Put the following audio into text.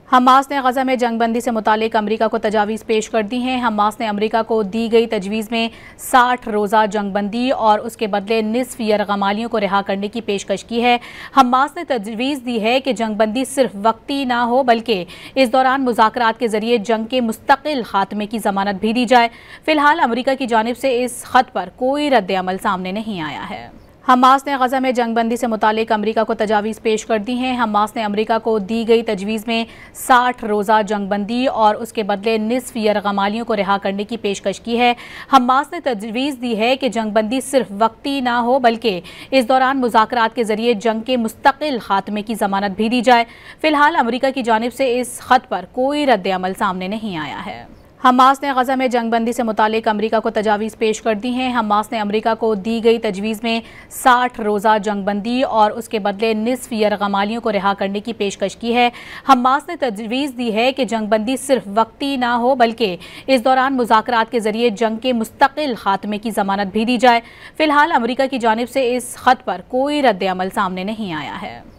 Hamas ने गजा में जंगबंदी से मुतालिक अमरीका को तजावीज़ पेश कर दी हैं। हमास ने अमरीका को दी गई तजवीज़ में 60 रोज़ा जंगबंदी और उसके बदले निस्फ यरगमालियों को रिहा करने की पेशकश की है। हमास ने तजवीज़ दी है कि जंगबंदी सिर्फ वक्ती ना हो बल्कि इस दौरान मुज़ाकरात के जरिए जंग के मुस्तकिल खात्मे की ज़मानत भी दी जाए। फिलहाल अमरीका की जानिब से इस खत पर कोई रद्द अमल सामने नहीं आया है। हमास ने गजा में जंगबंदी से मुतालिक अमरीका को तजावीज़ पेश कर दी हैं। हमास ने अमरीका को दी गई तजवीज़ में 60 रोज़ा जंगबंदी और उसके बदले निस्फ यरगमालियों को रिहा करने की पेशकश की है। हमास ने तजवीज़ दी है कि जंगबंदी सिर्फ वक्ती ना हो बल्कि इस दौरान मुज़ाकरात के जरिए जंग के मुस्तकिल खात्मे की ज़मानत भी दी जाए। फिलहाल अमरीका की जानिब से इस खत पर कोई रद्द अमल सामने नहीं आया है। हमास ने गजा में जंगबंदी से मुतालिक अमरीका को तजावीज़ पेश कर दी हैं। हमास ने अमरीका को दी गई तजवीज़ में 60 रोज़ा जंगबंदी और उसके बदले निस्फ यरगमालियों को रिहा करने की पेशकश की है। हमास ने तजवीज़ दी है कि जंगबंदी सिर्फ वक्ती ना हो बल्कि इस दौरान मुज़ाकरात के जरिए जंग के मुस्तकिल खात्मे की ज़मानत भी दी जाए। फिलहाल अमरीका की जानिब से इस खत पर कोई रद्द अमल सामने नहीं आया है।